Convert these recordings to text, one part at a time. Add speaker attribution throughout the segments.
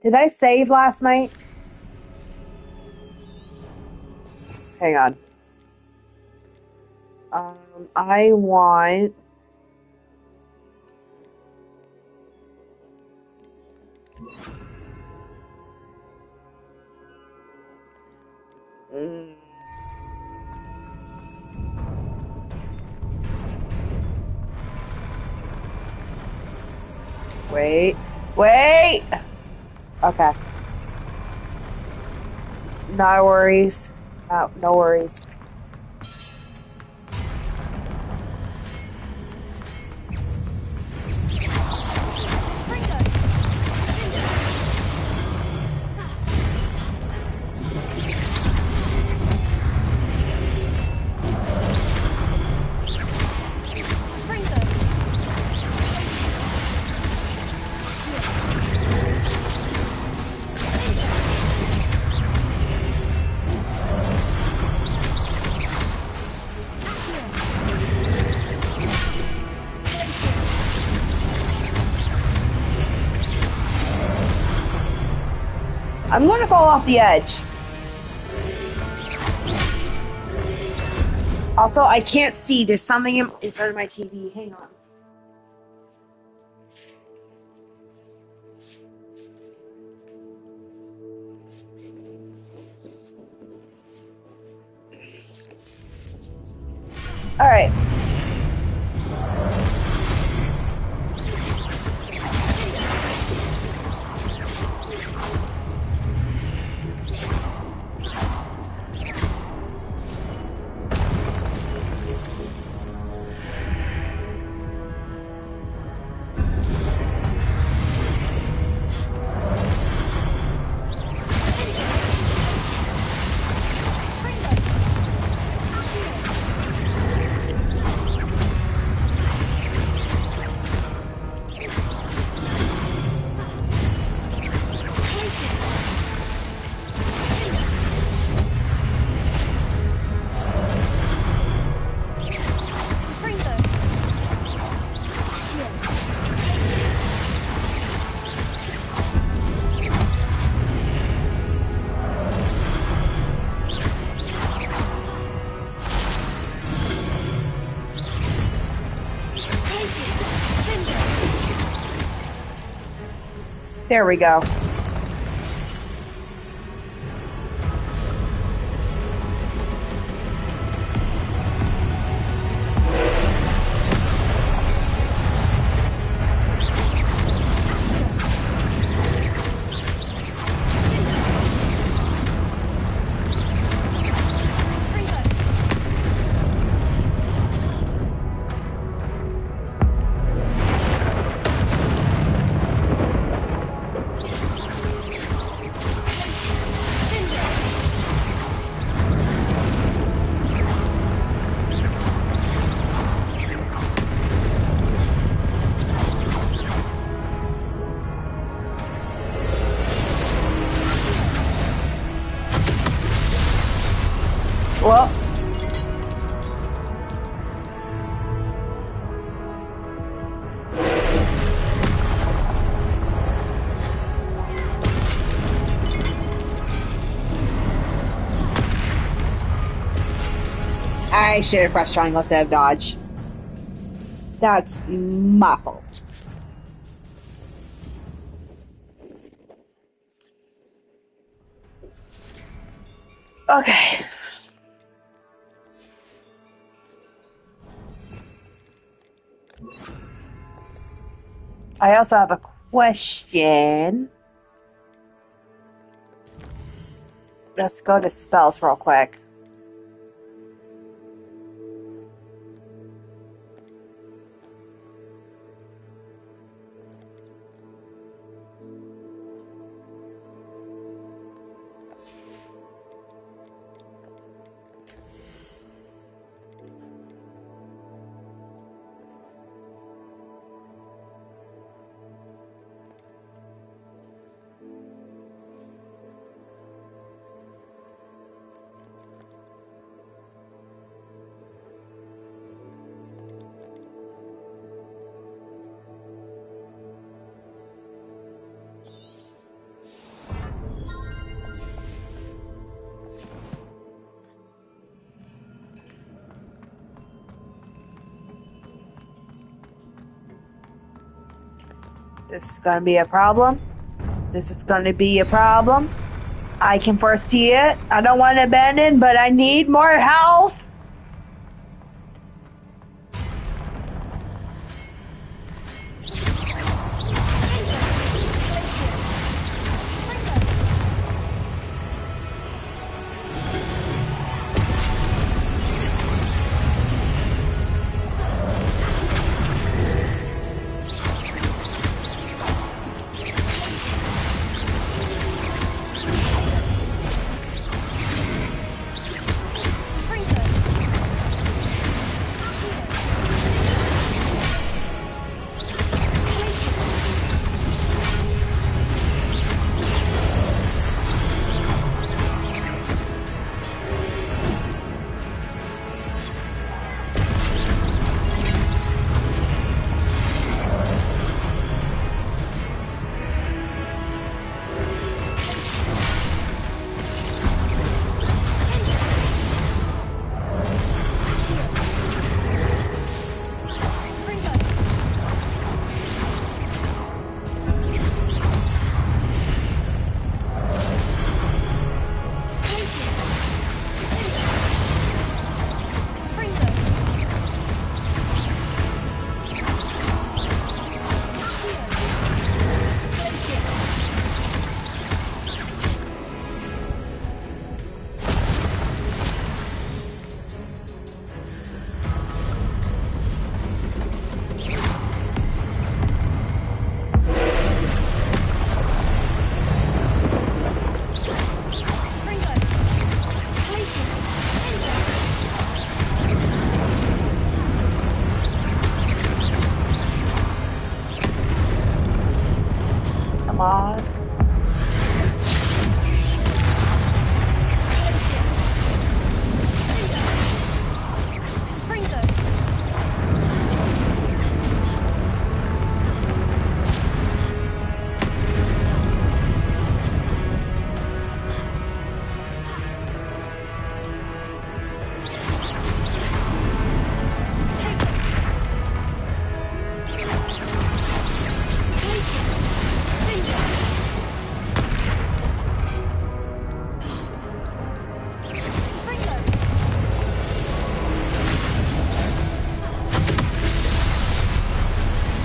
Speaker 1: Did I save last night? Hang on. I want... Mm. Wait. Wait! Okay. No worries. No worries. I'm gonna fall off the edge. Also, I can't see. There's something in front of my TV. Hang on. Alright. There we go. Well, I should have pressed triangle instead of dodge. That's my fault. Okay. I also have a question. Let's go to spells real quick. This is going to be a problem. This is going to be a problem. I can foresee it. I don't want to abandon, but I need more health.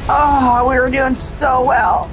Speaker 1: Oh, we were doing so well.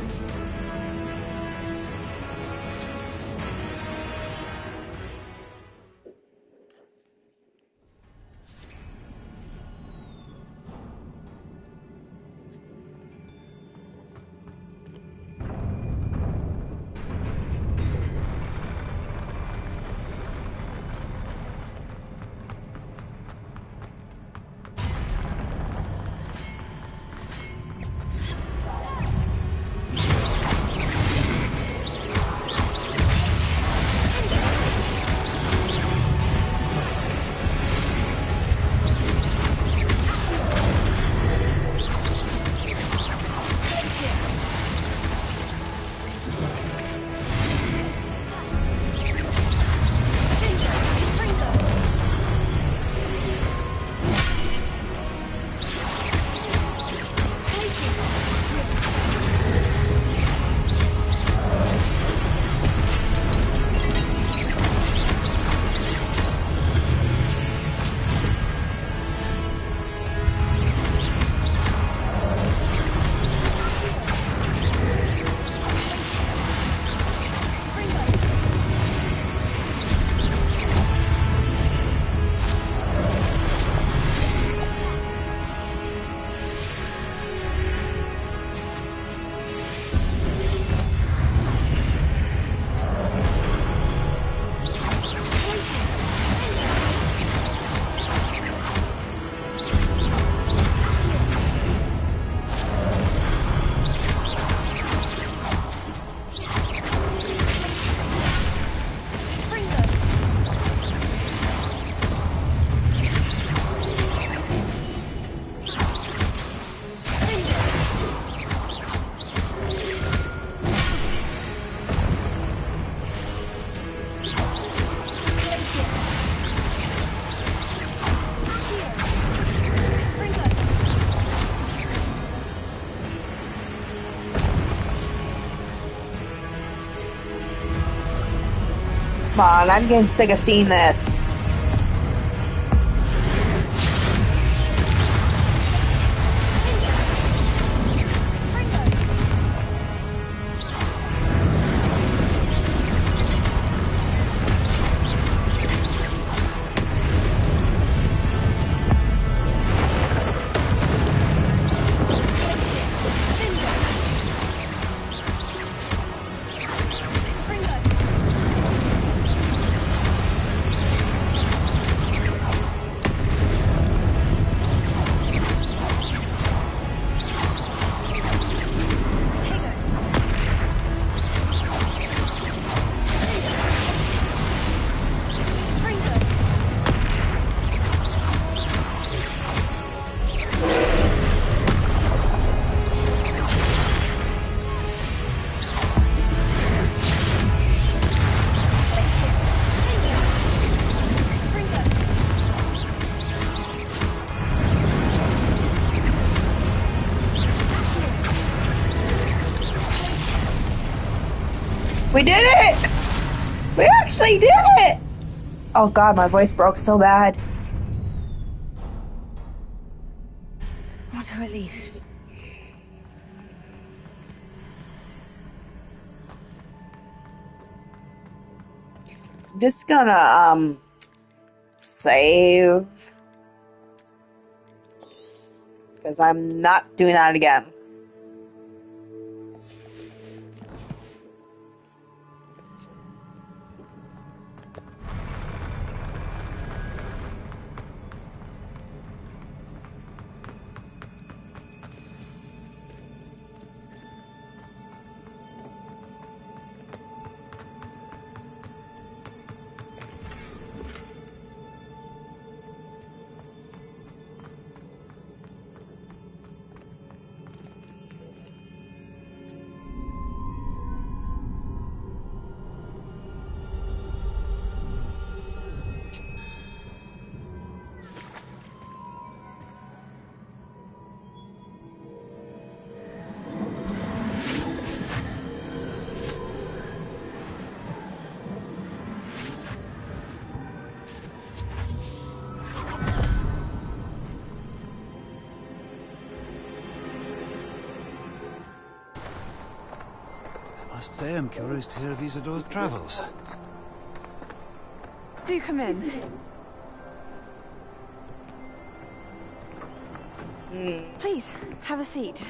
Speaker 1: Come on, I'm getting sick of seeing this. We did it! We actually did it! Oh god, my voice broke so bad.
Speaker 2: What a relief.
Speaker 1: I'm just gonna, save. Because I'm not doing that again.
Speaker 3: I must say I'm curious to hear of Isadore's travels.
Speaker 2: Do come in. Please, have a seat.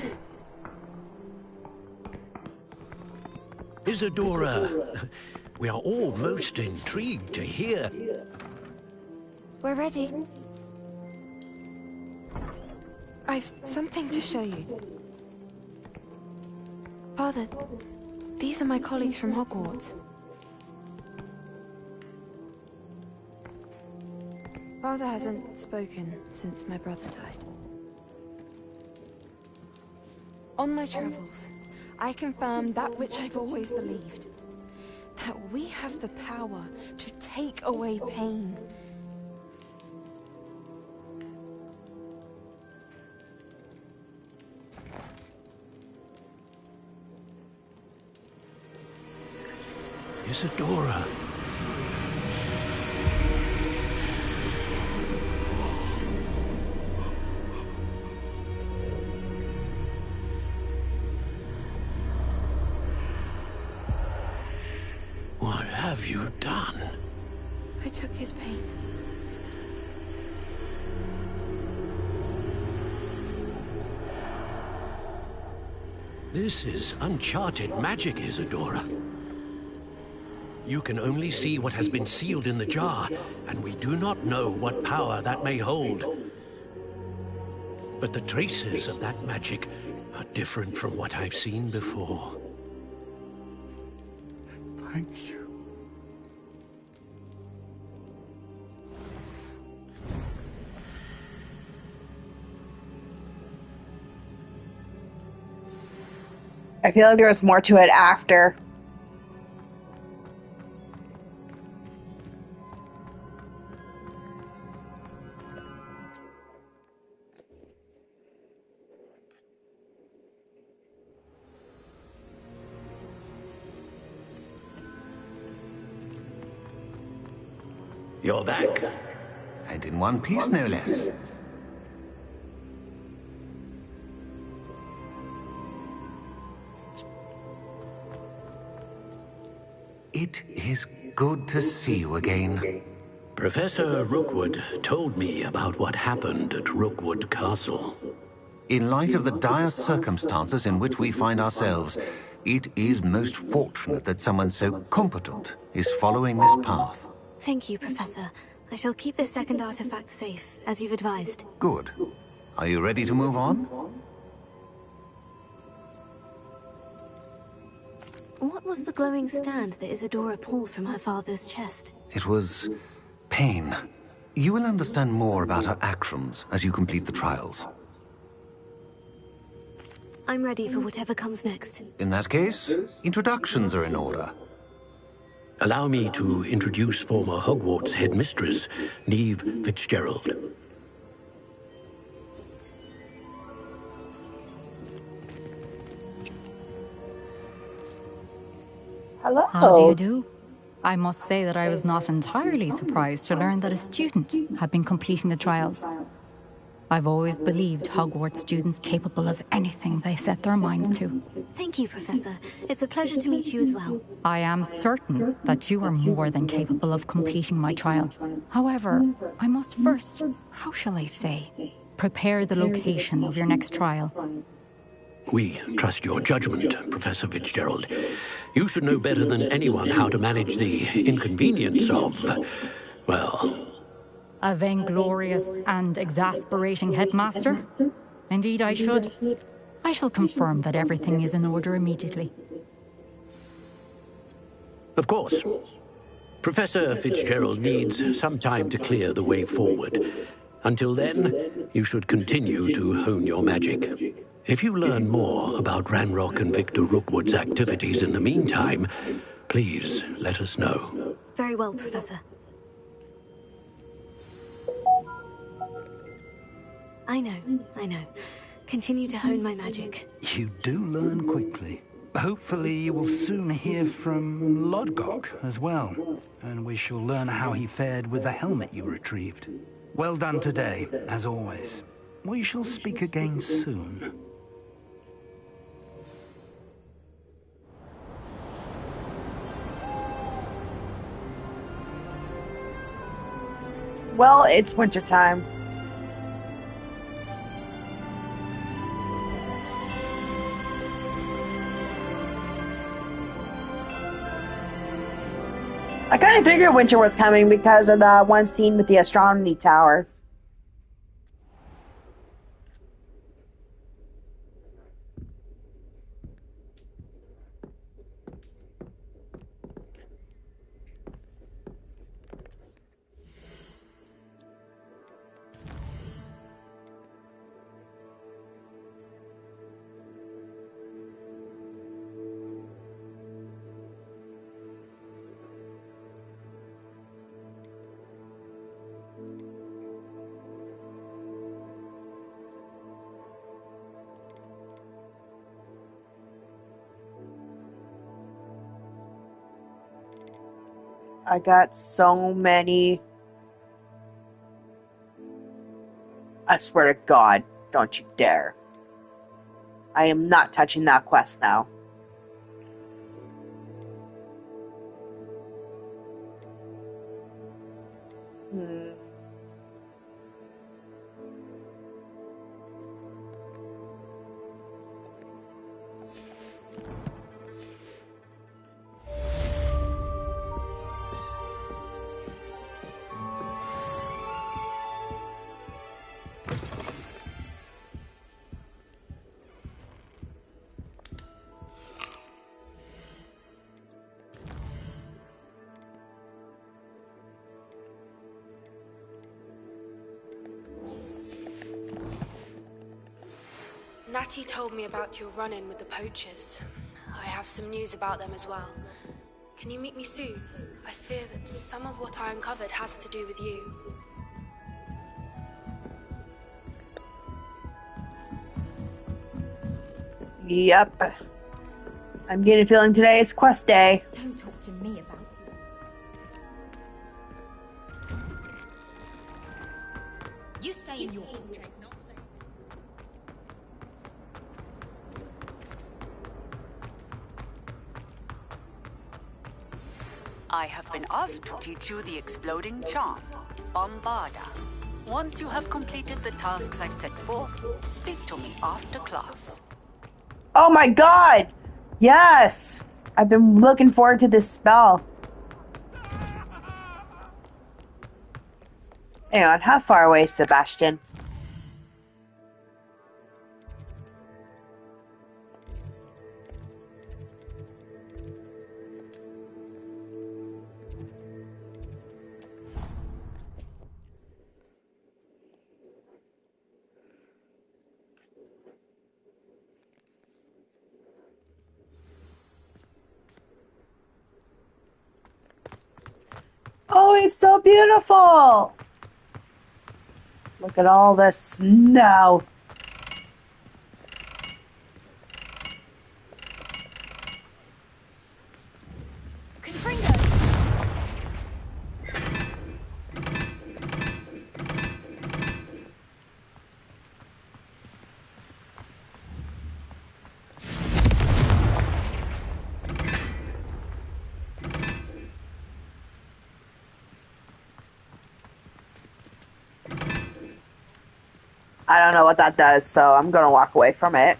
Speaker 4: Isadora, we are all most intrigued to hear.
Speaker 2: We're ready. I've something to show you. Father, these are my colleagues from Hogwarts. Father hasn't spoken since my brother died. On my travels, I confirmed that which I've always believed. That we have the power to take away pain.
Speaker 4: Isadora. What have you done?
Speaker 2: I took his pain.
Speaker 4: This is uncharted magic, Isadora. You can only see what has been sealed in the jar, and we do not know what power that may hold. But the traces of that magic are different from what I've seen before.
Speaker 3: Thank you.
Speaker 1: I feel like there was more to it after.
Speaker 4: You're back.
Speaker 3: And in one piece, no less. It is good to see you again.
Speaker 4: Professor Rookwood told me about what happened at Rookwood Castle.
Speaker 3: In light of the dire circumstances in which we find ourselves, it is most fortunate that someone so competent is following this path.
Speaker 5: Thank you, Professor. I shall keep this second artifact safe, as you've advised.
Speaker 3: Good. Are you ready to move on?
Speaker 5: What was the glowing stand that Isadora pulled from her father's chest?
Speaker 3: It was pain. You will understand more about her actions as you complete the trials.
Speaker 5: I'm ready for whatever comes next.
Speaker 3: In that case, introductions are in order.
Speaker 4: Allow me to introduce former Hogwarts headmistress, Neve Fitzgerald.
Speaker 1: Hello.
Speaker 6: How do you do? I must say that I was not entirely surprised to learn that a student had been completing the trials. I've always believed Hogwarts students capable of anything they set their minds to.
Speaker 5: Thank you, Professor. It's a pleasure to meet you as well.
Speaker 6: I am certain that you are more than capable of completing my trial. However, I must first, how shall I say, prepare the location of your next trial.
Speaker 4: We trust your judgment, Professor Fitzgerald. You should know better than anyone how to manage the inconvenience of, well...
Speaker 6: A vainglorious and exasperating headmaster? Indeed I should. I shall confirm that everything is in order immediately.
Speaker 4: Of course. Professor Fitzgerald needs some time to clear the way forward. Until then, you should continue to hone your magic. If you learn more about Ranrock and Victor Rookwood's activities in the meantime, please let us know.
Speaker 5: Very well, Professor. I know. Continue to hone my magic.
Speaker 7: You do learn quickly. Hopefully you will soon hear from Lodgok as well, and we shall learn how he fared with the helmet you retrieved. Well done today, as always. We shall speak again soon.
Speaker 1: Well, it's wintertime. I kind of figured winter was coming because of the one scene with the astronomy tower. I got so many. I swear to God, don't you dare. I am not touching that quest now.
Speaker 8: Natty told me about your run-in with the poachers. I have some news about them as well. Can you meet me soon? I fear that some of what I uncovered has to do with you.
Speaker 1: Yep. I'm getting a feeling today is quest day.
Speaker 9: Don't talk to me about it. I have been asked to teach you the exploding charm, Bombarda. Once you have completed the tasks I've set forth, speak to me after class.
Speaker 1: Oh my god! Yes! I've been looking forward to this spell. Hang on, how far away is Sebastian? Oh, it's so beautiful! Look at all the snow. I don't know what that does, so I'm gonna walk away from it.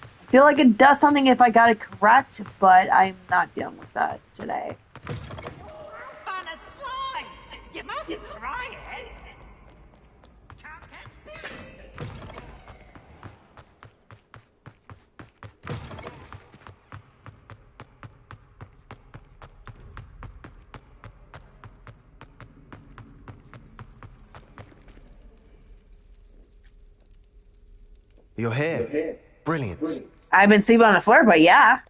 Speaker 1: I feel like it does something if I got it correct, but I'm not dealing with that today.
Speaker 10: On a slide! You mustn't try it! Can't catch me!
Speaker 11: You're here. Brilliant.
Speaker 1: I've been sleeping on the floor, but yeah.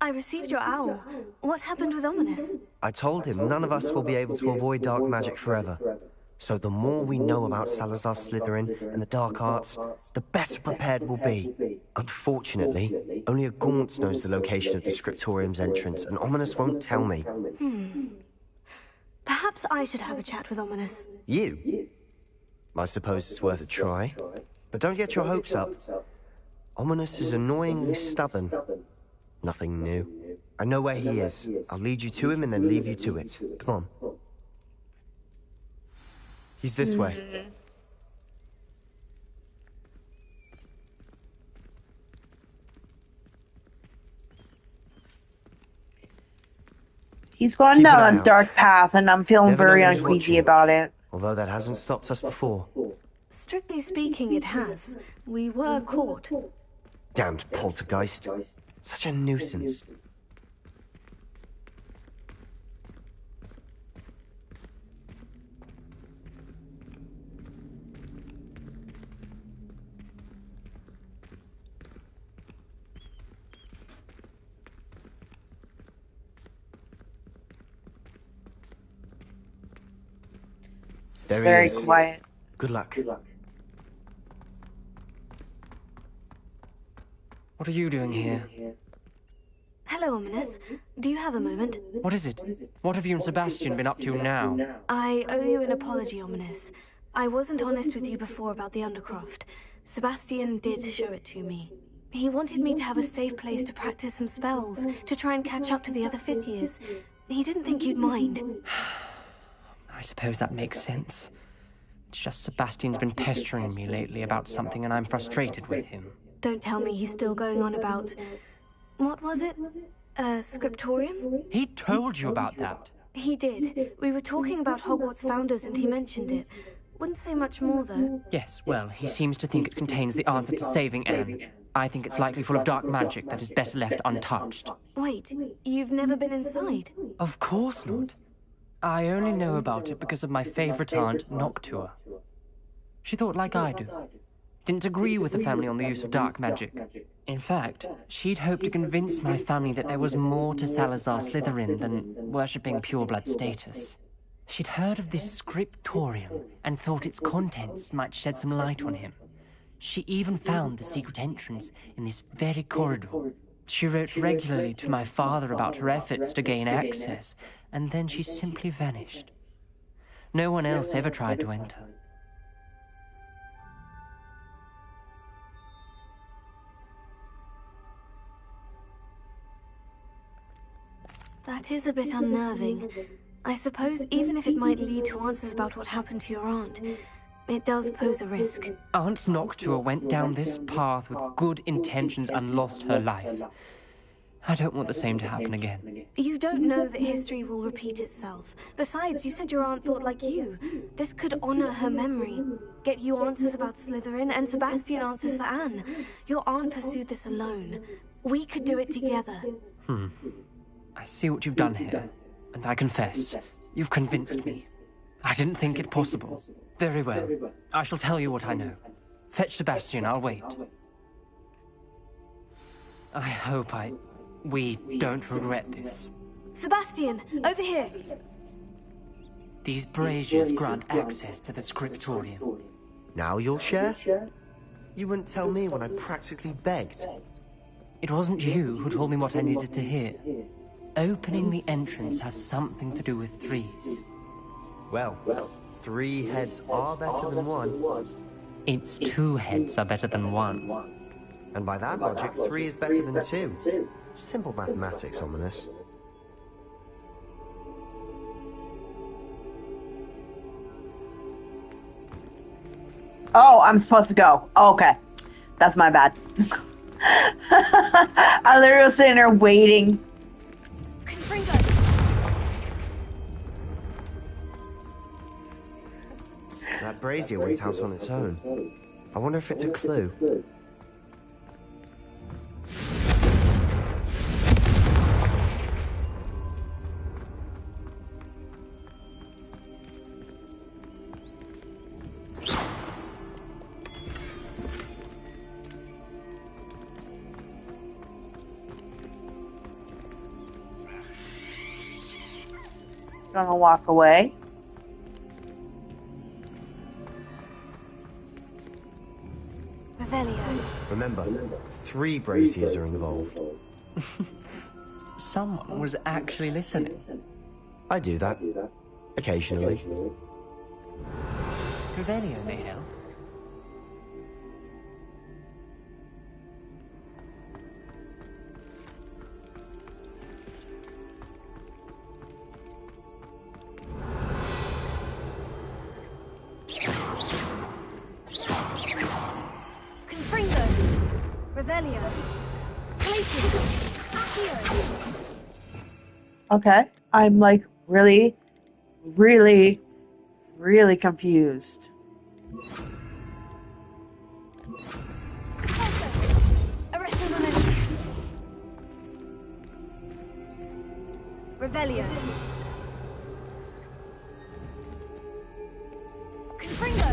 Speaker 5: I received your owl. What happened with Ominous?
Speaker 11: I told him none of us will be able to avoid dark magic forever. So the more we know about Salazar Slytherin and the dark arts, the better prepared we'll be. Unfortunately, only a Gaunt knows the location of the Scriptorium's entrance, and Ominous won't tell me.
Speaker 5: Perhaps I should have a chat with Ominous.
Speaker 11: You? I suppose it's worth a try. But don't get your hopes up. Ominous is annoyingly stubborn. Nothing new. I know where he is. I'll lead you to him and then leave you to it. Come on. He's this way.
Speaker 1: He's going
Speaker 11: Keep an eye
Speaker 1: down a
Speaker 11: out.
Speaker 1: dark path, and I'm feeling
Speaker 11: Never
Speaker 1: very
Speaker 11: know who's
Speaker 1: uneasy
Speaker 11: watching.
Speaker 1: about it.
Speaker 11: Although that hasn't stopped us before.
Speaker 5: Strictly speaking, it has. We were caught.
Speaker 11: Damned poltergeist. Such a nuisance. There he
Speaker 1: Very
Speaker 11: is.
Speaker 1: quiet.
Speaker 11: Good luck.
Speaker 12: What are you doing here?
Speaker 5: Hello, Ominous. Do you have a moment?
Speaker 12: What is it? What have you and Sebastian been up to now?
Speaker 5: I owe you an apology, Ominous. I wasn't honest with you before about the Undercroft. Sebastian did show it to me. He wanted me to have a safe place to practice some spells, to try and catch up to the other fifth years. He didn't think you'd mind.
Speaker 12: I suppose that makes sense. It's just Sebastian's been pestering me lately about something and I'm frustrated with him.
Speaker 5: Don't tell me he's still going on about... What was it? Scriptorium?
Speaker 12: He told you about that?
Speaker 5: He did. We were talking about Hogwarts founders and he mentioned it. Wouldn't say much more, though.
Speaker 12: Yes, well, he seems to think it contains the answer to saving Anne. I think it's likely full of dark magic that is better left untouched.
Speaker 5: Wait, you've never been inside?
Speaker 12: Of course not. I only know about it because of my favorite aunt, Noctua. She thought like I do. Didn't agree with the family on the use of dark magic. In fact, she'd hoped to convince my family that there was more to Salazar Slytherin than worshipping pureblood status. She'd heard of this scriptorium and thought its contents might shed some light on him. She even found the secret entrance in this very corridor. She wrote regularly to my father about her efforts to gain access, and then she simply vanished. No one else ever tried to enter.
Speaker 5: That is a bit unnerving. I suppose even if it might lead to answers about what happened to your aunt, it does pose a risk.
Speaker 12: Aunt Noctua went down this path with good intentions and lost her life. I don't want the same to happen again.
Speaker 5: You don't know that history will repeat itself. Besides, you said your aunt thought like you. This could honor her memory. Get you answers about Slytherin, and Sebastian answers for Anne. Your aunt pursued this alone. We could do it together.
Speaker 12: I see what you've done here, and I confess, you've convinced me. I didn't think it possible. Very well. I shall tell you what I know. Fetch Sebastian, I'll wait. I hope we don't regret this.
Speaker 5: Sebastian, over here.
Speaker 12: These braziers grant access to the scriptorium.
Speaker 11: Now you'll share? You wouldn't tell me when I practically begged.
Speaker 12: It wasn't you who told me what I needed to hear. Opening the entrance has something to do with threes.
Speaker 11: Well, 3 heads are better than 1.
Speaker 12: It's 2 heads are better than 1.
Speaker 11: And by that logic, 3 is better than 2. Simple mathematics, Ominous.
Speaker 1: Oh, I'm supposed to go. Oh, okay. That's my bad. I literally was sitting there waiting.
Speaker 11: That brazier went out on its own. I wonder if it's a clue.
Speaker 1: Gonna walk away.
Speaker 5: Revelio.
Speaker 11: Remember, 3 braziers are involved.
Speaker 12: Someone was actually listening.
Speaker 11: I do that. Occasionally.
Speaker 12: Revelio may help.
Speaker 1: Okay, I'm like really, really, really confused.
Speaker 5: Revelio. Confringo.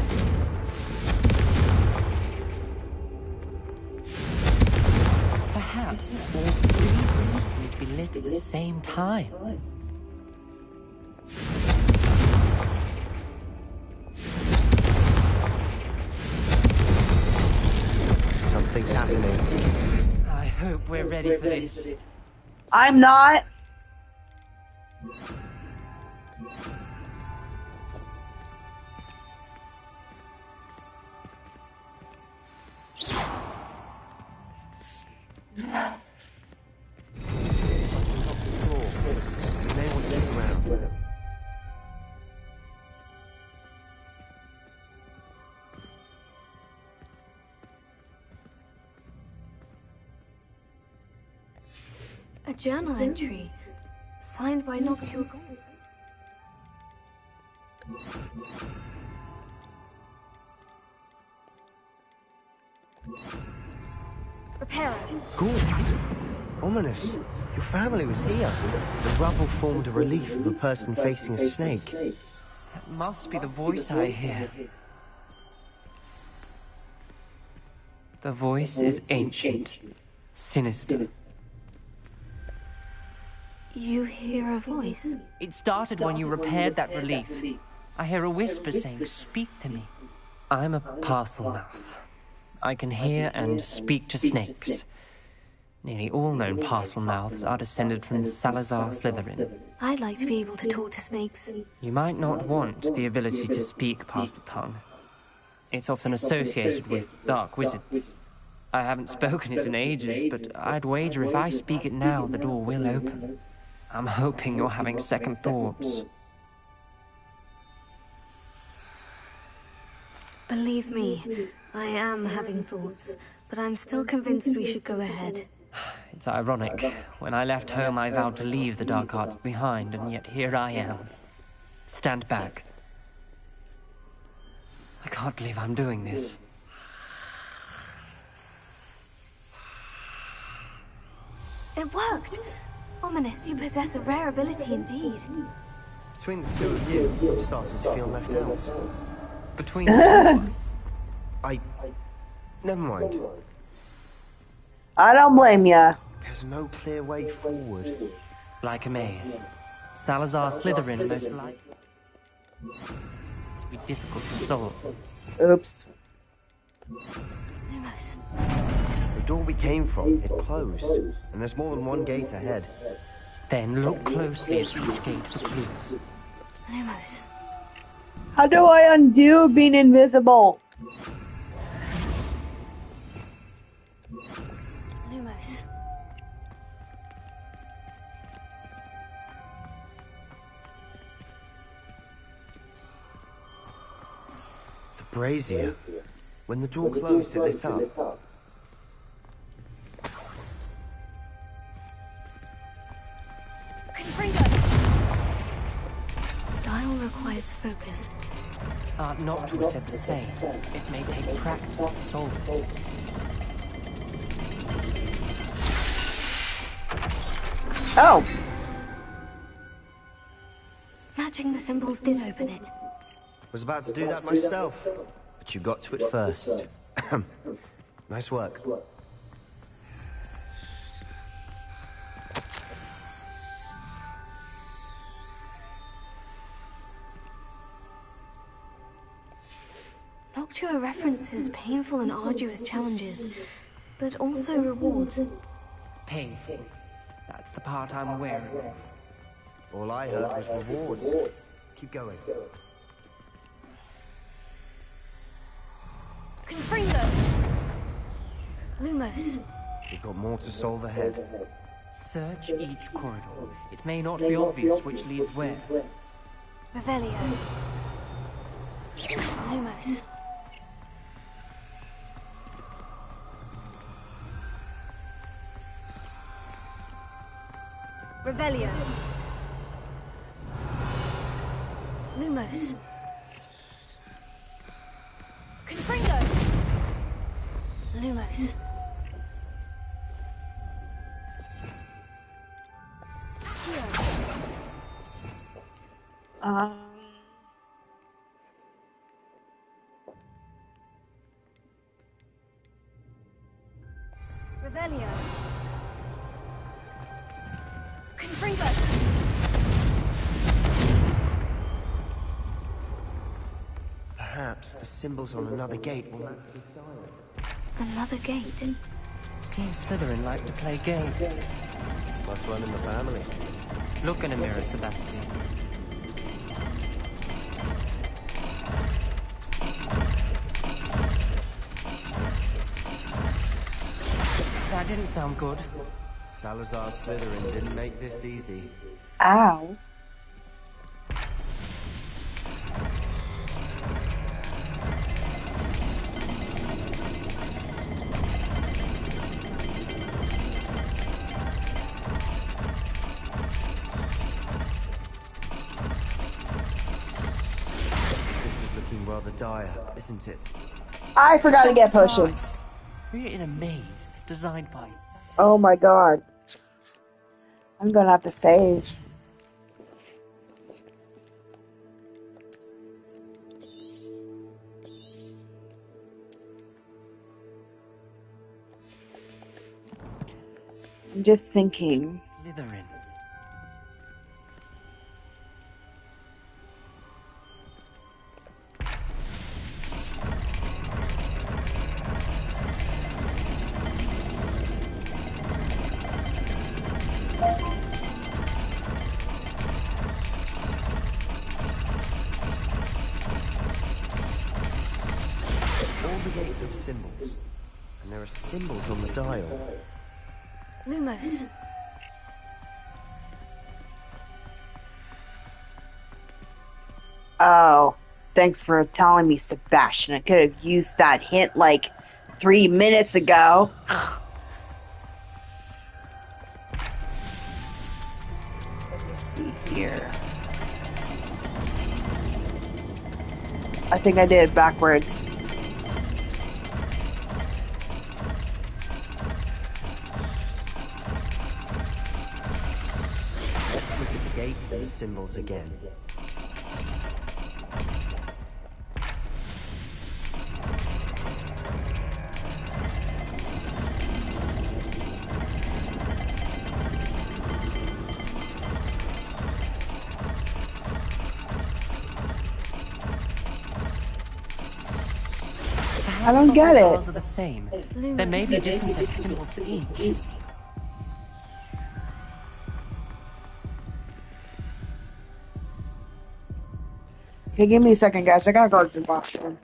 Speaker 12: Perhaps all 3 bridges need to be lit at the same time.
Speaker 11: Something's happening.
Speaker 12: I hope we're ready for this.
Speaker 1: I'm not.
Speaker 5: A journal entry, signed by Noctua. Reparo.
Speaker 11: Ghouls! Ominous! Your family was here. The rubble formed a relief of a person facing a snake.
Speaker 12: That must be the voice I hear. The voice is ancient, sinister.
Speaker 5: You hear a voice?
Speaker 12: It started when you repaired that relief. I hear a whisper saying, "Speak to me." I'm a parcel mouth. I can hear and speak to snakes. Nearly all known parcel mouths are descended from Salazar Slytherin.
Speaker 5: I'd like to be able to talk to snakes.
Speaker 12: You might not want the ability to speak parcel tongue. It's often associated with dark wizards. I haven't spoken it in ages, but I'd wager if I speak it now, the door will open. I'm hoping you're having second thoughts.
Speaker 5: Believe me, I am having thoughts, but I'm still convinced we should go ahead.
Speaker 12: It's ironic. When I left home, I vowed to leave the dark arts behind, and yet here I am. Stand back. I can't believe I'm doing this.
Speaker 5: It worked! Ominous, you possess a rare ability indeed.
Speaker 11: Between the two of you, I'm starting to feel left out.
Speaker 12: Between the two of us?
Speaker 11: Never mind.
Speaker 1: I don't blame ya.
Speaker 11: There's no clear way forward.
Speaker 12: Like a maze. Salazar Slytherin most likely to be difficult to solve.
Speaker 1: Oops.
Speaker 5: Lumos.
Speaker 11: The door we came from, it closed, and there's more than one gate ahead.
Speaker 12: Then look closely at each gate for clues.
Speaker 5: Lumos.
Speaker 1: How do I undo being invisible?
Speaker 5: Lumos.
Speaker 11: The brazier. When the door closed, it lit up.
Speaker 5: Dial requires focus.
Speaker 12: Noctua said the same. It may take practice to solve it.
Speaker 1: Oh.
Speaker 5: Matching the symbols did open it.
Speaker 11: Was about to do that myself, but you got to it first. Nice work.
Speaker 5: Noctua references painful and arduous challenges, but also rewards.
Speaker 12: Painful. That's the part I'm wary of.
Speaker 11: All I heard was rewards. Keep going.
Speaker 5: Confringo! Lumos.
Speaker 11: We've got more to solve ahead.
Speaker 12: Search each corridor. It may not be obvious which leads where.
Speaker 5: Revelio. Lumos. Revelio. Lumos. Confringo. Lumos. Revelio. Confringo.
Speaker 11: Perhaps the symbols on another gate will match the dial.
Speaker 5: Another gate.
Speaker 12: Seems Slytherin like to play games.
Speaker 11: Must run in the family.
Speaker 12: Look in a mirror, Sebastian. That didn't sound good.
Speaker 11: Salazar Slytherin didn't make this easy.
Speaker 1: Ow.
Speaker 11: This is looking rather dire, isn't it?
Speaker 1: I forgot to get potions.
Speaker 12: We're in a maze designed by...
Speaker 1: Oh my god. I'm gonna have to save. I'm just thinking.
Speaker 12: Slytherin.
Speaker 11: All the gates have symbols, and there are symbols on the dial.
Speaker 5: Lumos.
Speaker 1: Oh, thanks for telling me, Sebastian. I could have used that hint like 3 minutes ago. Let's see here. I think I did it backwards.
Speaker 11: Let's look at the gate and the symbols again.
Speaker 1: I don't get it.
Speaker 12: Are the same. There may be different set of symbols for each.
Speaker 1: Okay, give me a second, guys. I gotta go to the bathroom.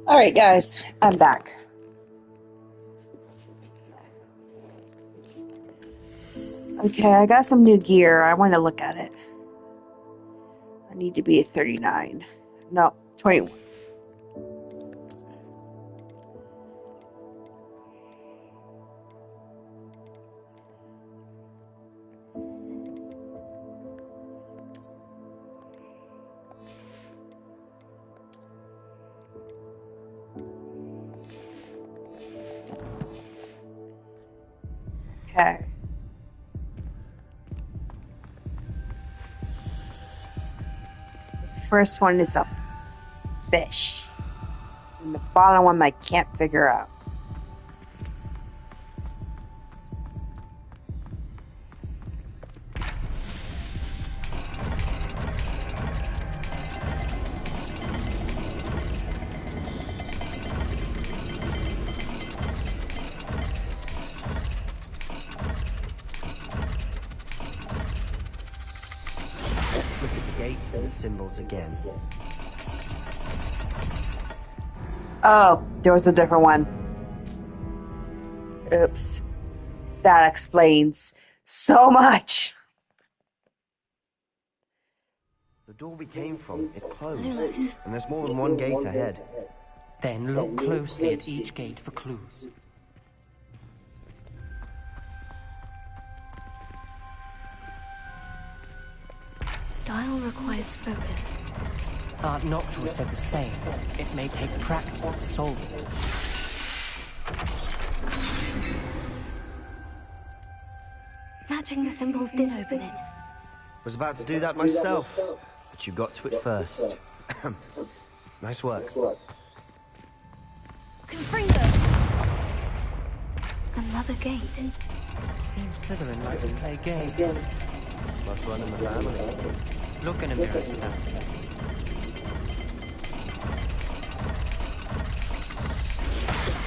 Speaker 1: Alright, guys. I'm back. Okay, I got some new gear. I want to look at it. I need to be at 39. No, 21. Okay. The first one is a fish. And the bottom one I can't figure out.
Speaker 11: Let's look at the gate and the symbols again.
Speaker 1: Oh, there was a different one. Oops. That explains so much.
Speaker 11: The door we came from, it closed.
Speaker 5: Lewis.
Speaker 11: And there's more than one gate ahead.
Speaker 12: Then look closely at each gate for clues.
Speaker 5: Dial requires focus.
Speaker 12: Aunt Noctua said the same. It may take practice to solve it.
Speaker 5: catching the symbols did open it.
Speaker 11: Was about to do that myself, but you got to it first. Nice work.
Speaker 5: Confringo! Another gate.
Speaker 12: Seems Slytherin like to play games.
Speaker 11: Must run in the family.
Speaker 12: Look in a mirror, Sebastian.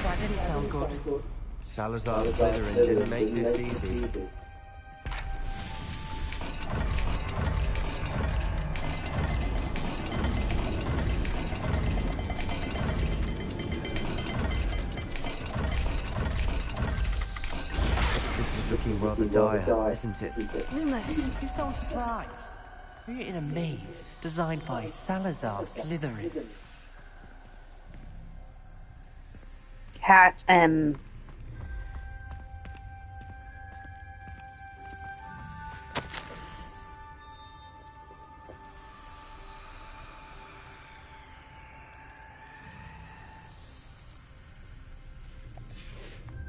Speaker 12: That didn't sound good.
Speaker 11: Salazar Slytherin didn't make this easy. This is looking rather dire, isn't it?
Speaker 5: Lumos.
Speaker 12: You sound surprised. We're in a maze designed by Salazar Slytherin.
Speaker 1: Cat,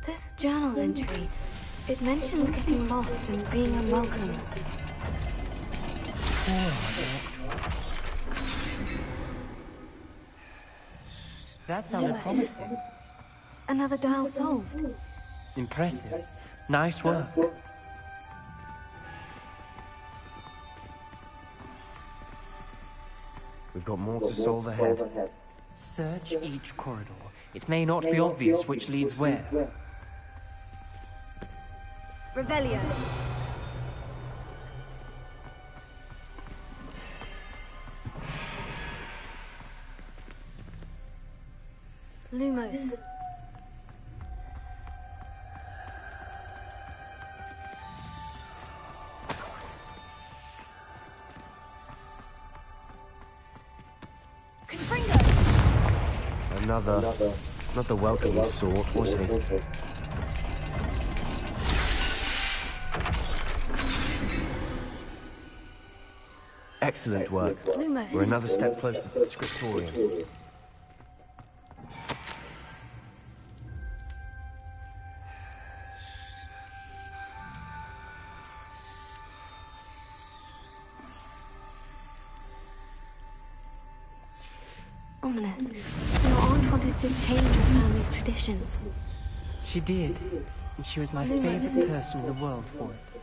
Speaker 5: This journal entry, it mentions getting lost and being unwelcome.
Speaker 12: That sounded
Speaker 5: Yes.
Speaker 12: promising.
Speaker 5: Another dial solved.
Speaker 12: Impressive. Nice work.
Speaker 11: We've got more to solve ahead.
Speaker 12: Search each corridor. It may not be obvious which leads where.
Speaker 5: Revelio. Lumos. Confringo.
Speaker 11: Not the welcoming sort, was he? Excellent work.
Speaker 5: Lumos.
Speaker 11: We're another step closer to the scriptorium.
Speaker 5: Ominous. Your aunt wanted to change your family's traditions.
Speaker 12: She did. And she was my
Speaker 5: Lumos.
Speaker 12: favorite person in the world for it.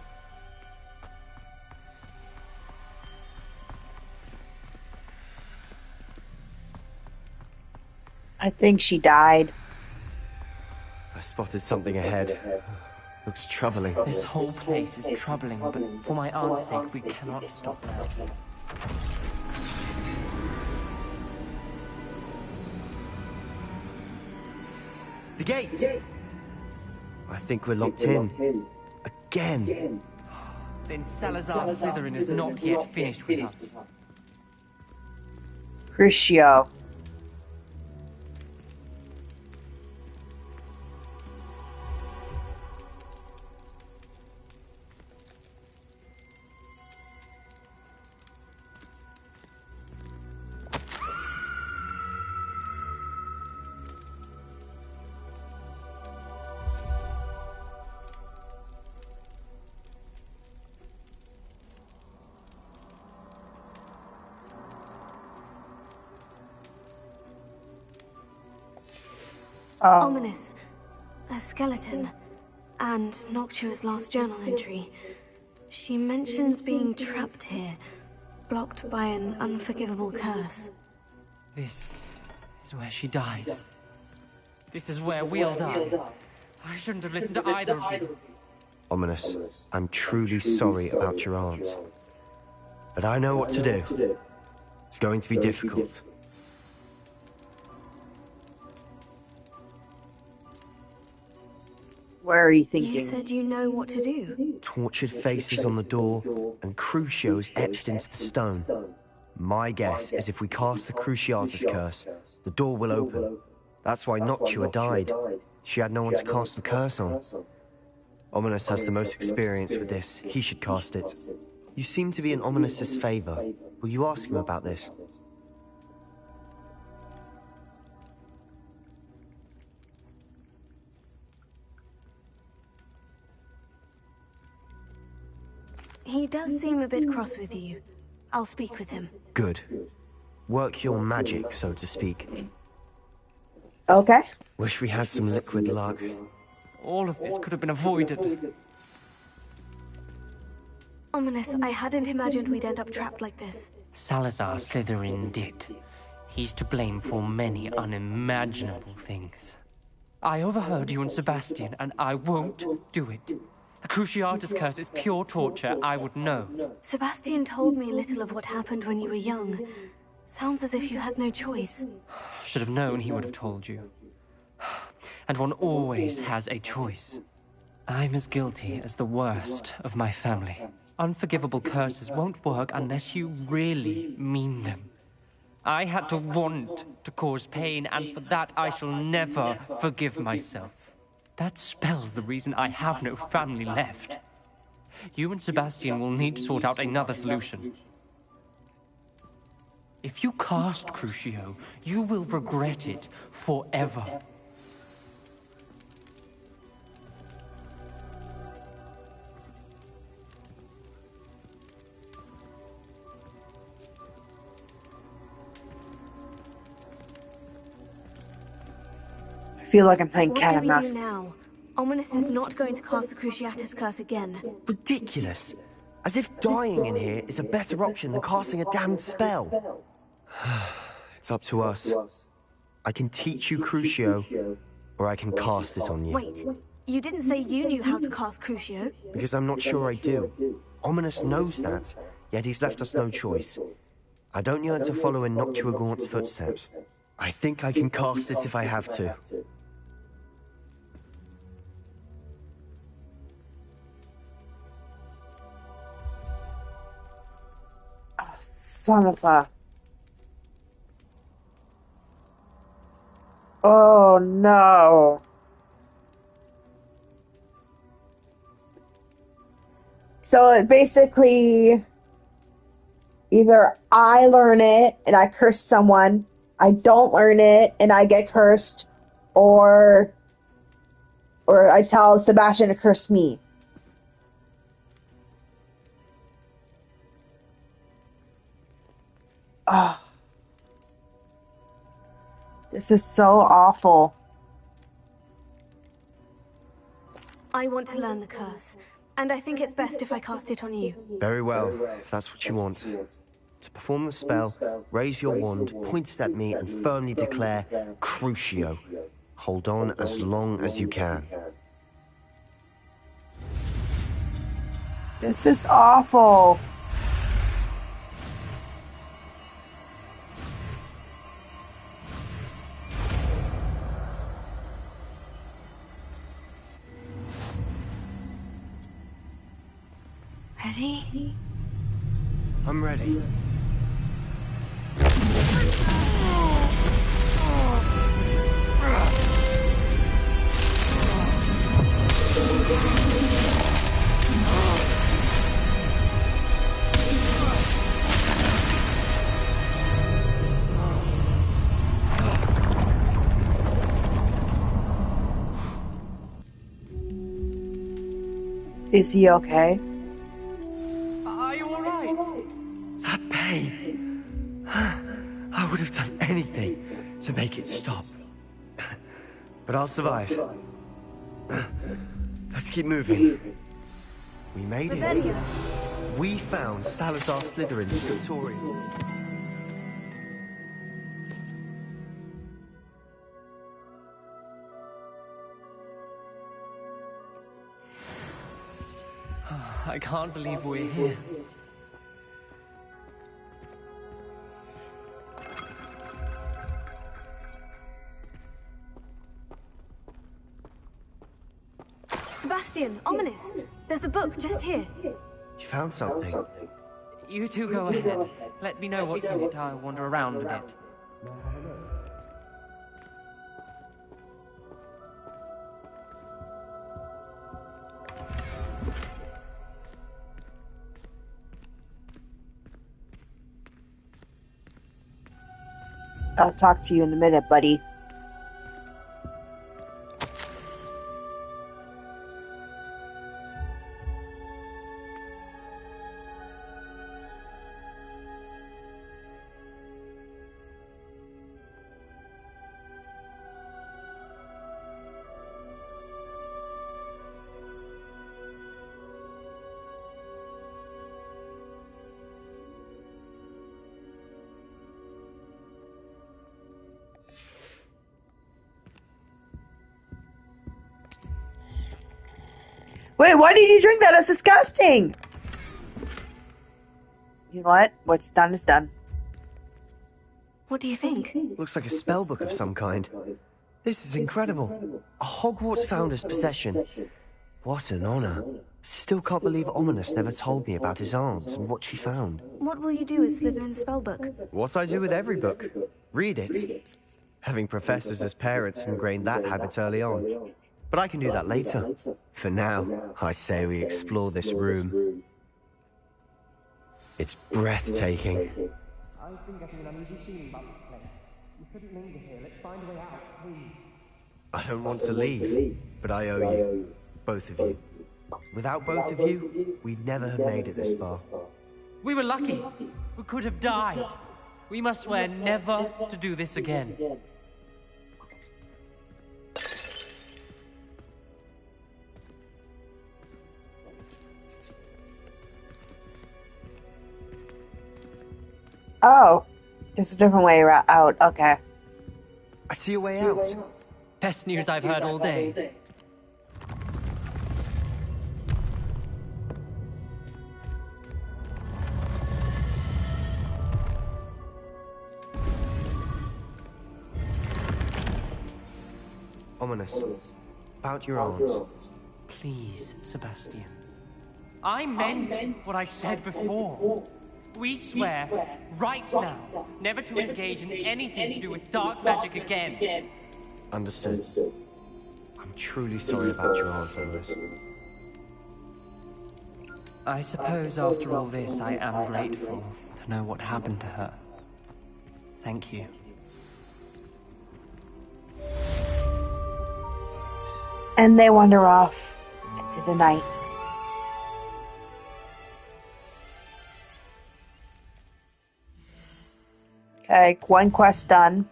Speaker 1: I think she died.
Speaker 11: I spotted something ahead. Looks troubling.
Speaker 12: This whole place is troubling, but for my aunt's sake, we cannot stop now.
Speaker 11: The gate! I think we're locked in. Again.
Speaker 12: Then Salazar Slytherin is not yet finished with us.
Speaker 1: Crucio.
Speaker 5: Ominous. A skeleton. And Noctua's last journal entry. She mentions being trapped here, blocked by an unforgivable curse.
Speaker 12: This is where she died. This is where we'll die. I shouldn't have listened to either of you.
Speaker 11: Ominous, I'm truly sorry about your aunt. But I know what to do. It's going to be difficult.
Speaker 1: Where are you thinking?
Speaker 5: You said you know what to do.
Speaker 11: Tortured faces on the door and Crucios etched into the stone. My guess is if we cast the Cruciatus curse, the door will open. That's why Noctua died. She had no one to cast the curse on. Ominous has the most experience with this. He should cast it. You seem to be in Ominous's favor. Will you ask him about this?
Speaker 5: He does seem a bit cross with you. I'll speak with him.
Speaker 11: Good. Work your magic, so to speak.
Speaker 1: Okay.
Speaker 11: Wish we had some liquid luck.
Speaker 12: All of this could have been avoided.
Speaker 5: Ominous, I hadn't imagined we'd end up trapped like this.
Speaker 12: Salazar Slytherin did. He's to blame for many unimaginable things. I overheard you and Sebastian, and I won't do it. The Cruciatus curse is pure torture, I would know.
Speaker 5: Sebastian told me little of what happened when you were young. Sounds as if you had no choice.
Speaker 12: Should have known he would have told you. And one always has a choice. I'm as guilty as the worst of my family. Unforgivable curses won't work unless you really mean them. I had to want to cause pain, and for that I shall never forgive myself. That spell's the reason I have no family left. You and Sebastian will need to sort out another solution. If you cast Crucio, you will regret it forever.
Speaker 1: I feel like I'm playing
Speaker 5: What
Speaker 1: cat
Speaker 5: do
Speaker 1: and
Speaker 5: we
Speaker 1: mouse.
Speaker 5: do now? Ominous is not going to cast the Cruciatus curse again.
Speaker 11: Ridiculous. As if dying in here is a better option than casting a damned spell. It's up to us. I can teach you Crucio, or I can cast it on you.
Speaker 5: Wait, you didn't say you knew how to cast Crucio?
Speaker 11: Because I'm not sure I do. Ominous knows that, yet he's left us no choice. I don't yearn to follow in Noctua Gaunt's footsteps. I think I can cast it if I have to.
Speaker 1: Son of a... Oh no. So it basically, either I learn it and I curse someone, I don't learn it and I get cursed, or I tell Sebastian to curse me. Ah. This is so awful.
Speaker 5: I want to learn the curse, and I think it's best if I cast it on you.
Speaker 11: Very well, if that's what you want. To perform the spell, raise your wand, point it at me, and firmly declare, Crucio. Hold on as long as you can.
Speaker 1: This is awful.
Speaker 5: Ready?
Speaker 11: I'm ready.
Speaker 1: Is he okay?
Speaker 11: Are you alright? That pain. I would have done anything to make it stop. But I'll survive. Let's keep moving. We made it. We found Salazar Slytherin's scriptorium.
Speaker 12: I can't believe we're here.
Speaker 5: Sebastian, Ominous, there's a book just here.
Speaker 11: You found something?
Speaker 12: You two go ahead. Let me know what's in it. I'll wander around a bit.
Speaker 1: I'll talk to you in a minute, buddy. Wait, why did you drink that? That's disgusting. You know what? What's done is done.
Speaker 5: What do you think?
Speaker 11: Looks like a spellbook of some kind. This is incredible. A Hogwarts founder's possession. What an honor. Still can't believe Ominous never told me about his aunt and what she found.
Speaker 5: What will you do with Slytherin's spellbook?
Speaker 11: What I do with every book. Read it. Having professors as parents ingrained that habit early on. But I can do that later. For now, I say we explore this room. It's breathtaking.
Speaker 12: I've been getting an uneasy feeling about this place. You couldn't linger here. Let's find a way out, please.
Speaker 11: I don't want to leave, but I owe you. Both of you. Without both of you, we'd never have made it this far.
Speaker 12: We were lucky. We could have died. We must swear never to do this again.
Speaker 1: Oh, there's a different way out. Okay.
Speaker 11: I see a way out.
Speaker 12: Best news I've heard all day.
Speaker 11: Ominous. About your aunt.
Speaker 12: Please, Sebastian. I meant what I said before. We swear, right now, never to engage in anything to do with dark magic again.
Speaker 11: Understood. I'm truly sorry about your aunt, Ominous.
Speaker 12: I suppose after all this, I am grateful to know what happened to her. Thank you.
Speaker 1: And they wander off into the night. Okay, one quest done.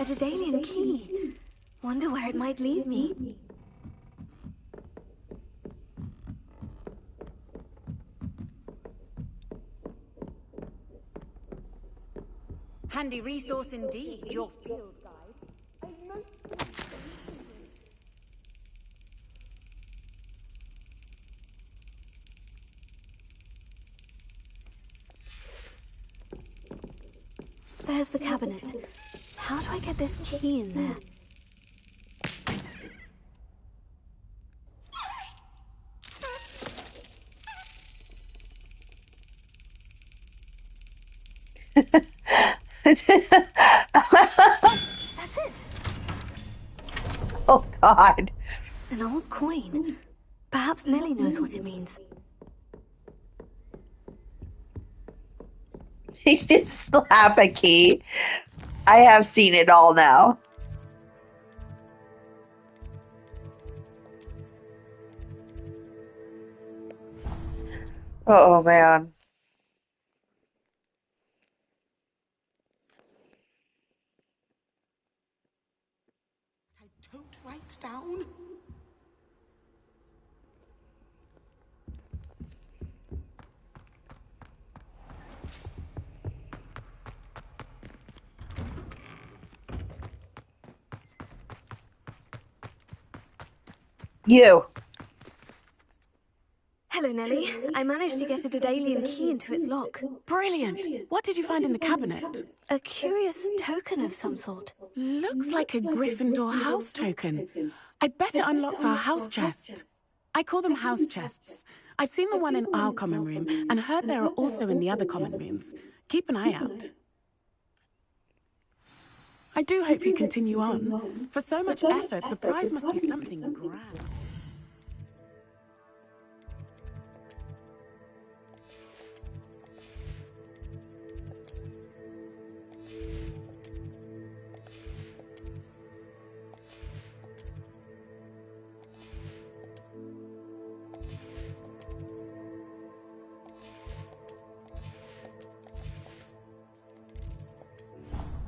Speaker 5: A Daedalian key. Wonder where it might lead me.
Speaker 9: Handy resource indeed, your field guide.
Speaker 5: There's the cabinet. How do I get this key in there? That's it.
Speaker 1: Oh, God.
Speaker 5: An old coin. Perhaps Nellie knows what it means.
Speaker 1: He just slap a key. I have seen it all now. Oh, man.
Speaker 10: I don't write down.
Speaker 1: You.
Speaker 5: Hello, Nellie. I managed to get a Daedalian key into its lock.
Speaker 13: Brilliant! What did you find in the cabinet?
Speaker 5: A curious token of some sort.
Speaker 13: Looks like a Gryffindor house token. I bet it unlocks our house chest. I call them house chests. I've seen the one in our common room and heard there are also in the other common rooms. Keep an eye out. I do hope you continue on. For so much effort, the prize must be something grand.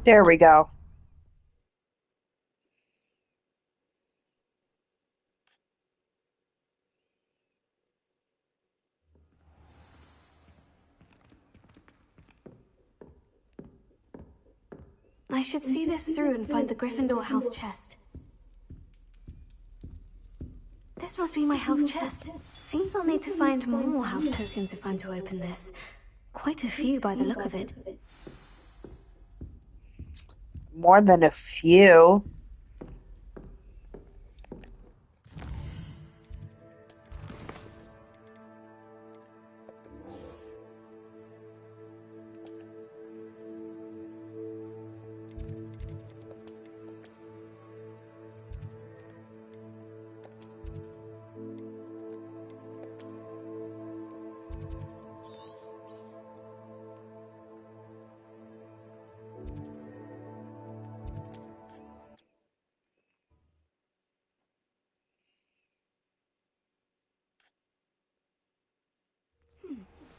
Speaker 1: There we go.
Speaker 5: I should see this through and find the Gryffindor house chest. This must be my house chest. Seems I'll need to find more house tokens if I'm to open this. Quite a few by the look of it.
Speaker 1: More than a few.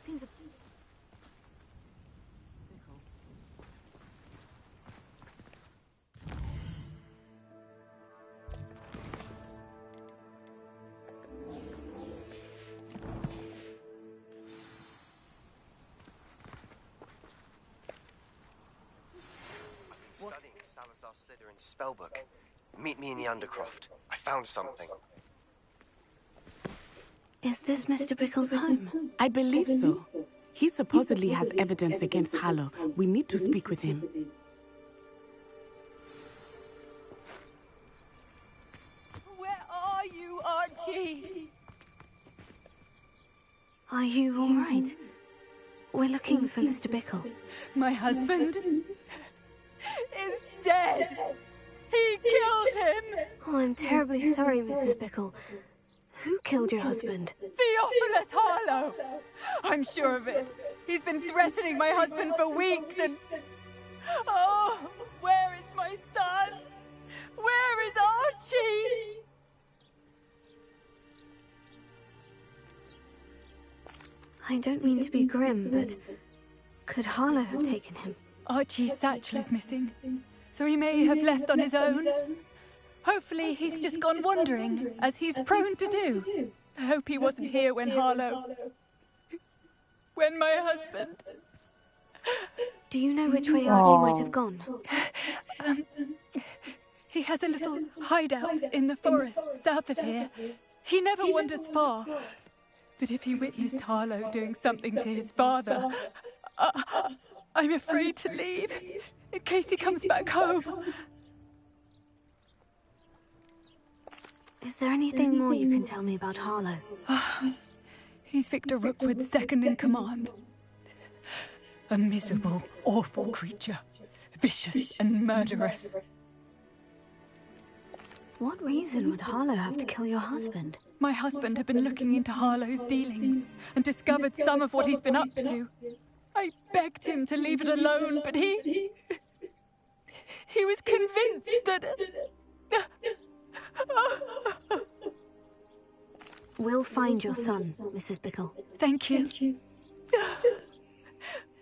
Speaker 5: Seems a...
Speaker 11: Studying Salazar Slytherin's spellbook. Meet me in the Undercroft. I found something.
Speaker 5: Is this Mr. Bickle's home?
Speaker 13: I believe so. He supposedly has evidence against Harlow. We need to speak with him.
Speaker 2: Where are you, Archie?
Speaker 5: Are you all right? We're looking for Mr. Bickle.
Speaker 2: My husband is dead. He killed him.
Speaker 5: Oh, I'm terribly sorry, Mrs. Bickle. Who killed your husband?
Speaker 2: Theophilus Harlow. I'm sure of it. He's been threatening my husband for weeks and... Oh, where is my son? Where is Archie?
Speaker 5: I don't mean to be grim, but could Harlow have taken him?
Speaker 2: Archie's satchel is missing, so he may have left on his own. Hopefully he's just gone wandering, as he's prone to do. I hope he wasn't here when when my husband...
Speaker 5: Do you know which way Archie might have gone?
Speaker 2: He has a little hideout in the forest south of here. He never wanders far. But if he witnessed Harlow doing something to his father, I'm afraid to leave, in case he comes back home.
Speaker 5: Is there anything more you can tell me about Harlow?
Speaker 2: He's Victor Rookwood's second in command. A miserable, awful creature. Vicious and murderous.
Speaker 5: What reason would Harlow have to kill your husband?
Speaker 2: My husband had been looking into Harlow's dealings and discovered some of what he's been up to. I begged him to leave it alone, but he was convinced that...
Speaker 5: We'll find your son, Mrs. Bickle.
Speaker 2: Thank you.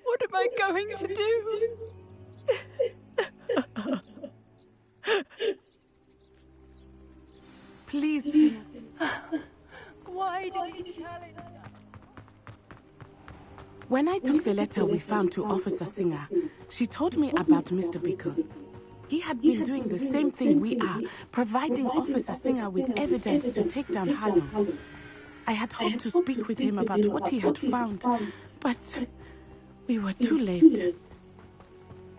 Speaker 2: What am I going to do?
Speaker 13: Please.
Speaker 2: Why did he challenge us?
Speaker 13: When I took the letter we found to Officer Singer, she told me about Mr. Bickle. He had been doing the same thing we are, providing Officer Singer with evidence to take down Harlow. I had hoped to speak with him about what he had found, but we were too late.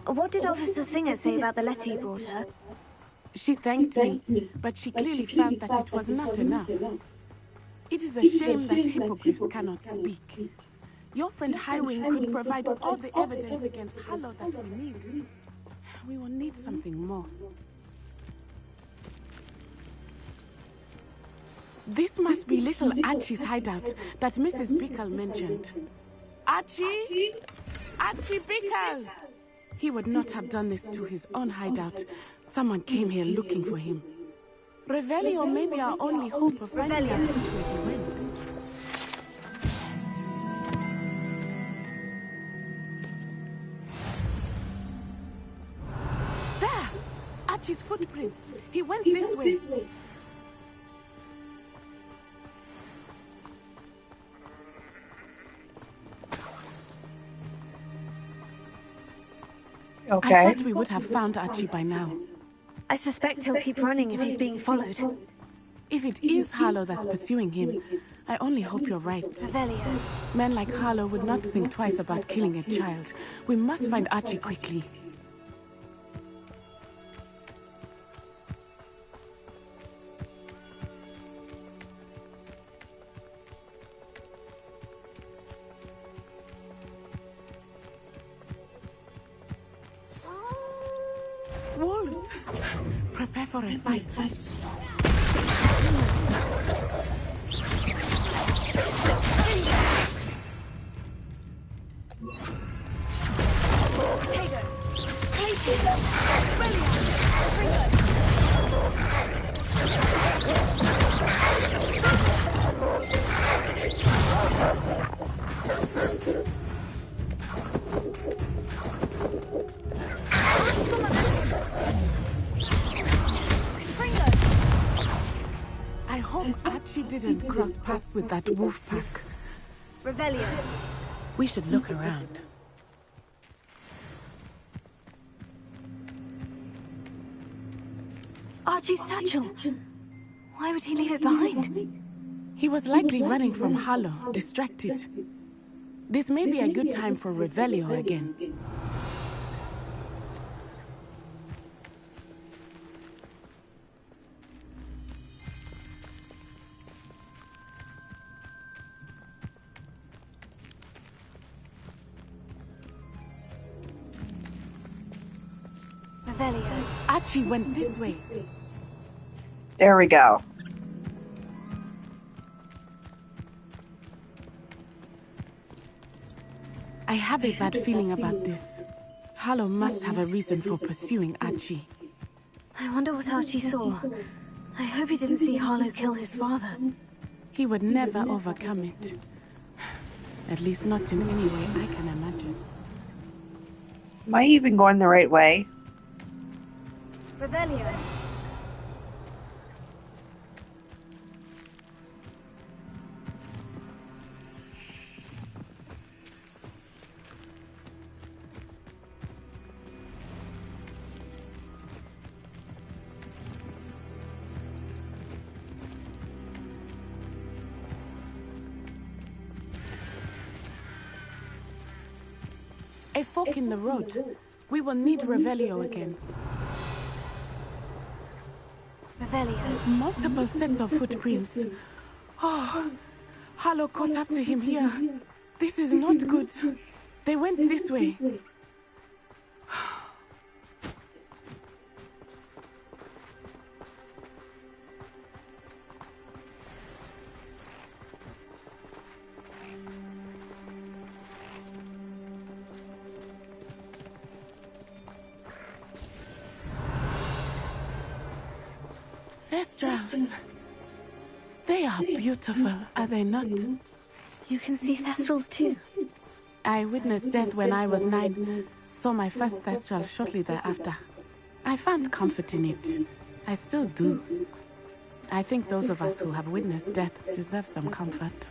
Speaker 5: What did Officer Singer say about the letter you brought her?
Speaker 13: She thanked me, but she clearly felt that it was not enough. It is a shame that hippogriffs cannot speak. Your friend Highwing could provide all the evidence against Harlow that we need. We will need something more. This must be little Archie's hideout that Mrs. Bickle mentioned. Archie? Archie Bickle! He would not have done this to his own hideout. Someone came here looking for him. Revelio may be our only hope of finding out which way he went. There! Archie's footprints. He went this way.
Speaker 1: Okay.
Speaker 13: I thought we would have found Archie by now.
Speaker 5: I suspect he'll keep running if he's being followed.
Speaker 13: If it is Harlow that's pursuing him, I only hope you're right.
Speaker 5: Revelio.
Speaker 13: Men like Harlow would not think twice about killing a child. We must find Archie quickly. Wolves! Prepare for a fight.
Speaker 5: Potato. Casey. Brilliant.
Speaker 13: I hope Archie didn't cross paths with that wolf pack.
Speaker 5: Revelio.
Speaker 13: We should look around.
Speaker 5: Archie's satchel. Why would he leave it behind?
Speaker 13: He was likely running from Harlow, distracted. This may be a good time for Revelio again.
Speaker 5: Revelio.
Speaker 13: Archie went this way.
Speaker 1: There we go.
Speaker 13: I have a bad feeling about this. Harlow must have a reason for pursuing Archie.
Speaker 5: I wonder what Archie saw. I hope he didn't see Harlow kill his father.
Speaker 13: He would never overcome it. At least not in any way I can imagine.
Speaker 1: Am I even going the right way?
Speaker 5: Revelio.
Speaker 13: A fork in the road. We will need Revelio again.
Speaker 5: Revelio.
Speaker 13: Multiple sets of footprints. Oh, Harlow caught up to him here. This is not good. They went this way. Thestrals. They are beautiful, are they not?
Speaker 5: You can see Thestrals too.
Speaker 13: I witnessed death when I was 9. Saw my first Thestral shortly thereafter. I found comfort in it. I still do. I think those of us who have witnessed death deserve some comfort.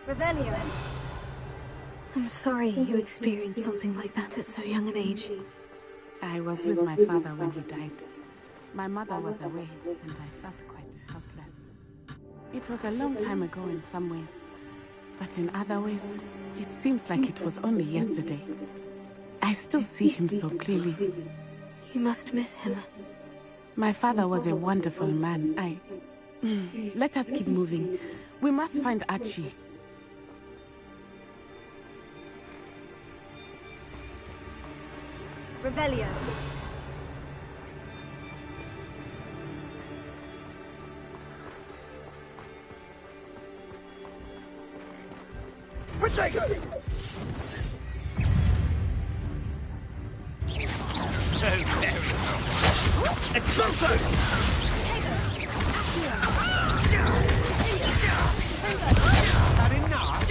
Speaker 5: Revelio. I'm sorry you experienced something like that at so young an age.
Speaker 13: I was with my father when he died. My mother was away, and I felt quite helpless. It was a long time ago in some ways, but in other ways, it seems like it was only yesterday. I still see him so clearly.
Speaker 5: You must miss him.
Speaker 13: My father was a wonderful man. Let us keep moving. We must find Archie.
Speaker 5: Revelio.
Speaker 14: Protego! Expulso! Not enough.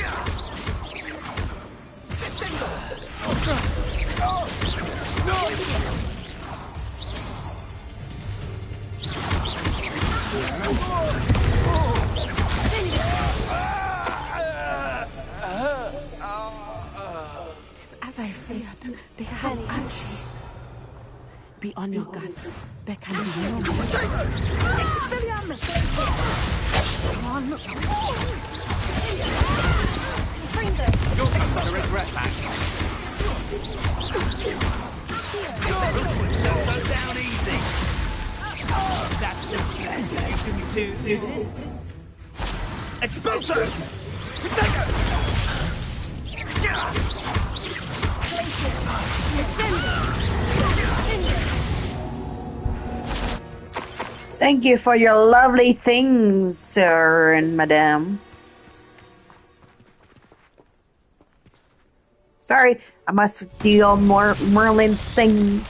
Speaker 13: It is as I feared. They have Archie. Be on your guard. There can be no more.
Speaker 5: Expelliarmus! Come on, look.
Speaker 14: You're going to regret that. Don't go down easy. That's the best you can do, is it? Expulso! Protego!
Speaker 1: Thank you for your lovely things, sir and madam. Sorry, I must deal more Merlin's thing.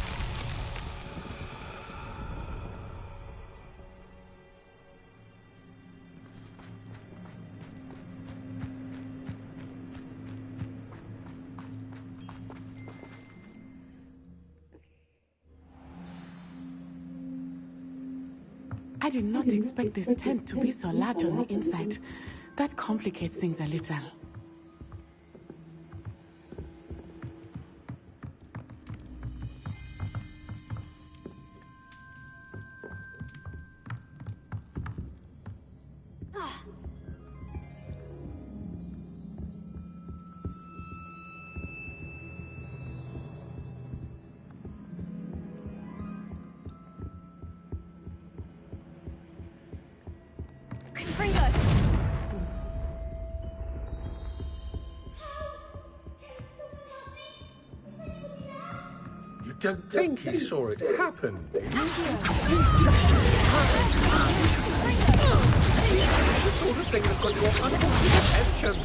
Speaker 13: I did not expect this tent to be so large on the inside. That complicates things a little.
Speaker 15: You don't think he saw it happen, do you? The sort of thing that got your unwanted attention.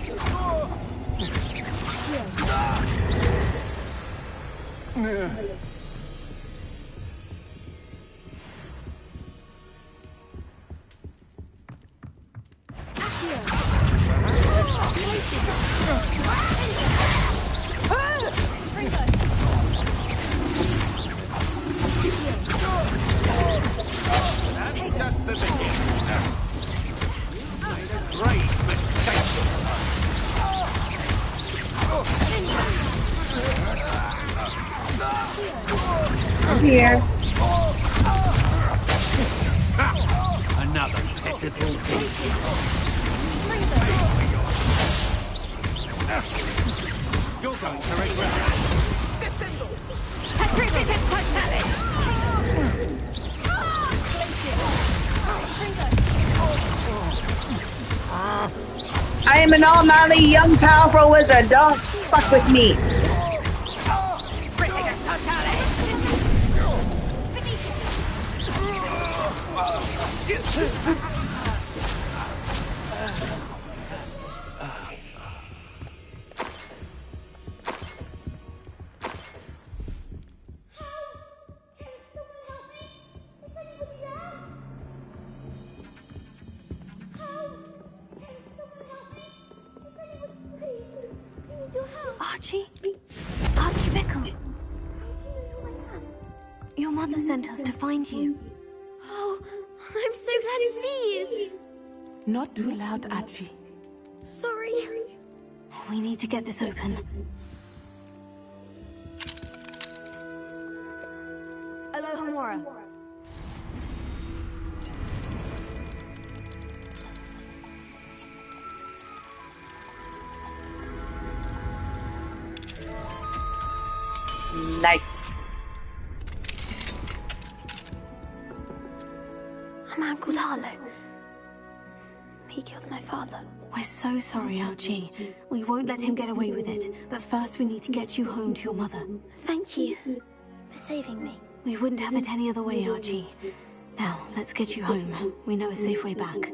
Speaker 14: That's just the beginning. Made a great mistake.
Speaker 1: I'm here.
Speaker 14: Another pitiful piece. You're going to regret that. Dissemble!
Speaker 1: I am an almighty young powerful wizard. Don't fuck with me.
Speaker 5: Archie? Archie Bickle. Your mother sent us to find you.
Speaker 16: Oh, I'm so glad to see you.
Speaker 13: Not too loud, Archie.
Speaker 16: Sorry.
Speaker 5: We need to get this open. Alohomora.
Speaker 1: Nice.
Speaker 16: A man called Harlow. he killed my father.
Speaker 5: We're so sorry, Archie. We won't let him get away with it. But first we need to get you home to your mother.
Speaker 16: Thank you for saving me.
Speaker 5: We wouldn't have it any other way, Archie. Now, let's get you home. We know a safe way back.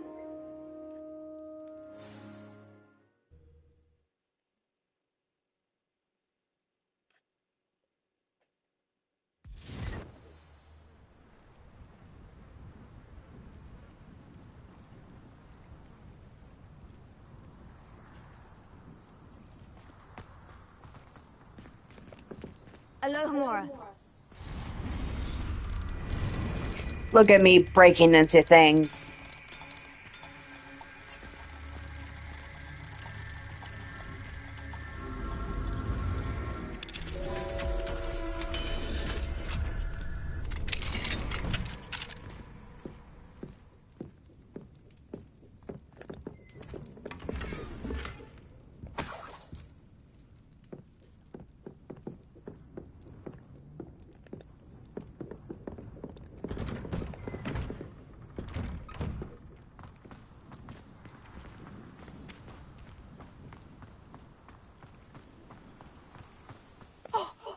Speaker 5: Alohomora.
Speaker 1: Look at me breaking into things.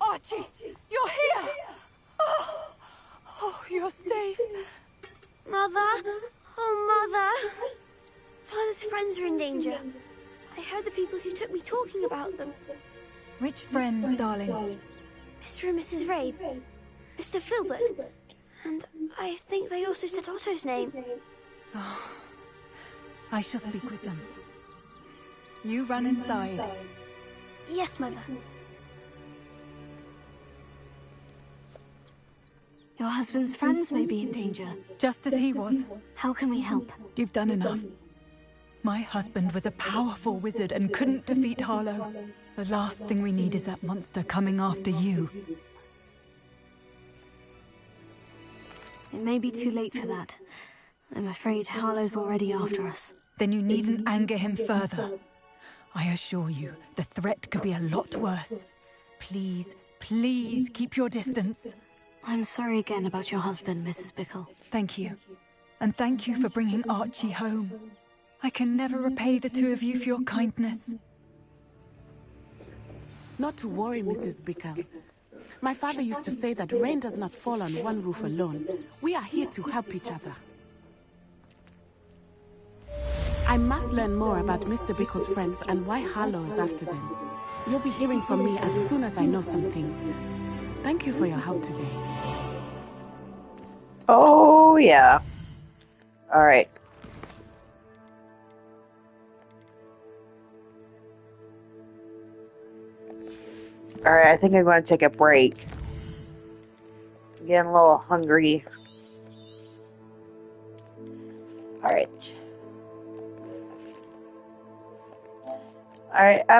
Speaker 2: Archie, you're here! Oh, you're safe.
Speaker 16: Mother! Oh, Mother! Father's friends are in danger. I heard the people who took me talking about them.
Speaker 2: Which friends, darling?
Speaker 16: Mr. and Mrs. Rabe. Mr. Filbert. And I think they also said Otto's name.
Speaker 2: Oh, I shall speak with them. You run inside.
Speaker 16: Yes, Mother.
Speaker 5: Your husband's friends may be in danger.
Speaker 2: Just as he was.
Speaker 5: How can we help?
Speaker 2: You've done enough. My husband was a powerful wizard and couldn't defeat Harlow. The last thing we need is that monster coming after you.
Speaker 5: It may be too late for that. I'm afraid Harlow's already after us.
Speaker 2: Then you needn't anger him further. I assure you, the threat could be a lot worse. Please, please keep your distance.
Speaker 5: I'm sorry again about your husband, Mrs. Bickle.
Speaker 2: Thank you. And thank you for bringing Archie home. I can never repay the two of you for your kindness.
Speaker 13: Not to worry, Mrs. Bickle. My father used to say that rain does not fall on one roof alone. We are here to help each other. I must learn more about Mr. Bickle's friends and why Harlow is after them. You'll be hearing from me as soon as I know something. Thank you for your help today.
Speaker 1: Oh, yeah. All right. All right, I think I'm going to take a break. I'm getting a little hungry. All right. All right.